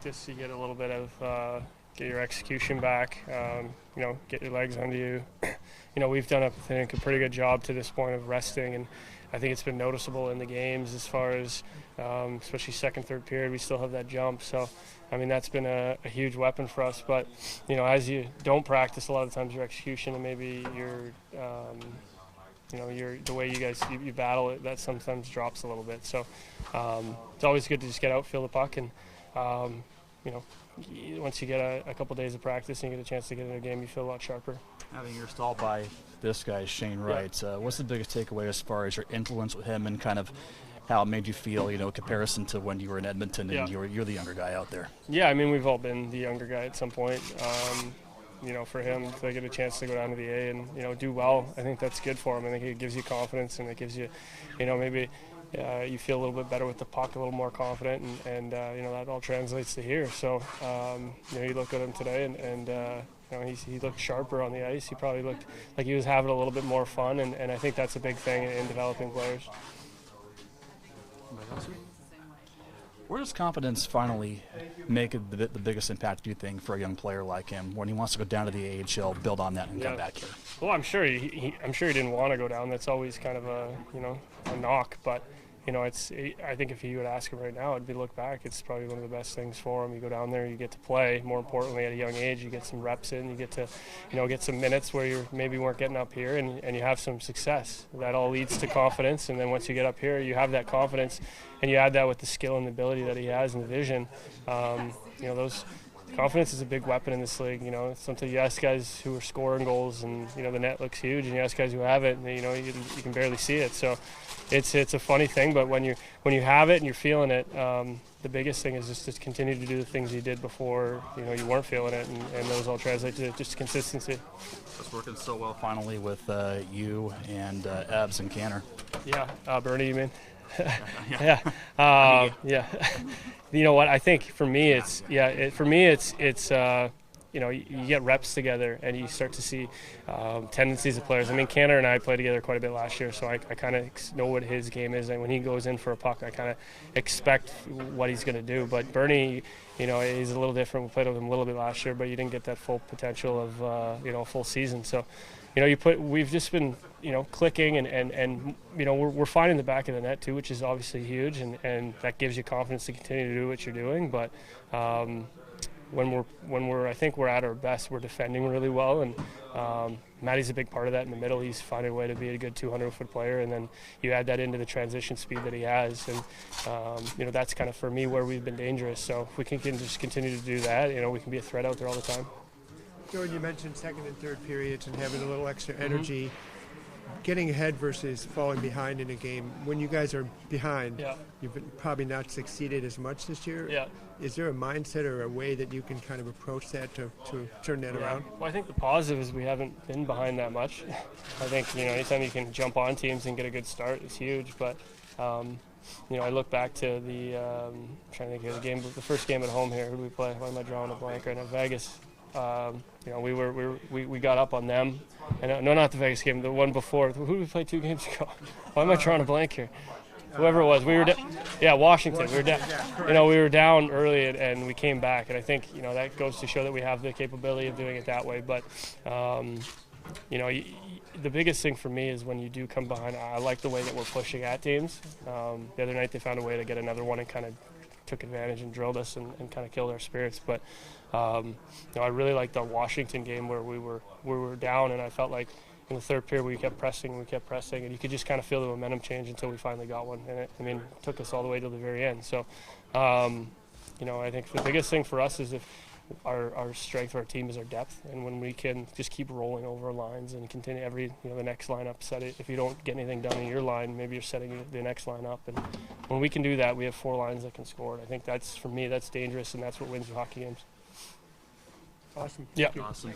Just to get a little bit of get your execution back, get your legs under you. We've done, I think, a pretty good job to this point of resting, and I think it's been noticeable in the games as far as, especially second, third period, we still have that jump. So, I mean, that's been a huge weapon for us. But, as you don't practice, a lot of times your execution and maybe the way you battle it, that sometimes drops a little bit. So it's always good to just get out, feel the puck, and once you get a couple days of practice and you get a chance to get in a game, you feel a lot sharper. Having your stall by this guy, Shane Wright, what's the biggest takeaway as far as your influence with him and kind of how it made you feel, in comparison to when you were in Edmonton and you're the younger guy out there? Yeah, I mean, we've all been the younger guy at some point. For him to get a chance to go down to the A and, do well, I think that's good for him. I think it gives you confidence, and it gives you, maybe you feel a little bit better with the puck, a little more confident, and that all translates to here. So, you look at him today, and he looked sharper on the ice. He probably looked like he was having a little bit more fun, and I think that's a big thing in developing players. Where does confidence finally make the biggest impact, do you think, for a young player like him when he wants to go down to the AHL, build on that, and come back here? Well, I'm sure he didn't want to go down. That's always kind of a knock, but I think if you would ask him right now, it'd be look back. It's probably one of the best things for him. You go down there, you get to play. More importantly, at a young age, you get some reps in. You get to, get some minutes where you maybe weren't getting up here, and you have some success. That all leads to confidence, and then once you get up here, you have that confidence, and you add that with the skill and the ability that he has and the vision. Those. Confidence is a big weapon in this league. Sometimes you ask guys who are scoring goals, and the net looks huge, and you ask guys who have it, and you can barely see it. So it's a funny thing, but when you have it and you're feeling it, the biggest thing is just to continue to do the things you did before you weren't feeling it, and those all translate to just consistency. It's working so well finally with you and Ebbs and Canner. Yeah, Bernie, you mean? Yeah. You know what? I think for me, it's you get reps together and you start to see tendencies of players. I mean, Canner and I played together quite a bit last year, so I kind of know what his game is. And when he goes in for a puck, I kind of expect what he's going to do. But Bernie, he's a little different. We played with him a little bit last year, but you didn't get that full potential of a full season. So. We've just been, clicking and we're finding the back of the net too, which is obviously huge, and that gives you confidence to continue to do what you're doing. But when I think we're at our best, we're defending really well, and Matty's a big part of that in the middle. He's finding a way to be a good 200-foot player, and then you add that into the transition speed that he has, and that's kind of for me where we've been dangerous. So if we can just continue to do that, we can be a threat out there all the time. Jordan, you mentioned second and third periods and having a little extra energy. Getting ahead versus falling behind in a game. When you guys are behind, you've probably not succeeded as much this year. Yeah. Is there a mindset or a way that you can kind of approach that to turn that around? Well, I think the positive is we haven't been behind that much. I think, anytime you can jump on teams and get a good start is huge. But, I look back to the, I'm trying to think of the game, the first game at home here. Who did we play? Why am I drawing a blank right now? Vegas. We got up on them, and no, not the Vegas game, the one before. Who did we play 2 games ago? Why am I drawing a blank here? Whoever it was, Washington. We were down. We were down early, and we came back, and I think that goes to show that we have the capability of doing it that way. But the biggest thing for me is when you do come behind. I like the way that we're pushing at teams. The other night they found a way to get another one and kind of took advantage and drilled us and kind of killed our spirits. But I really liked the Washington game where we were down, and I felt like in the third period we kept pressing, and you could just kind of feel the momentum change until we finally got one. And it took us all the way to the very end. So, I think the biggest thing for us is if our strength of our team is our depth, and when we can just keep rolling over lines and continue the next lineup set it. If you don't get anything done in your line, maybe you're setting the next line up, and when we can do that, we have 4 lines that can score. And I think for me that's dangerous, and that's what wins hockey games. Awesome. Yeah. Awesome.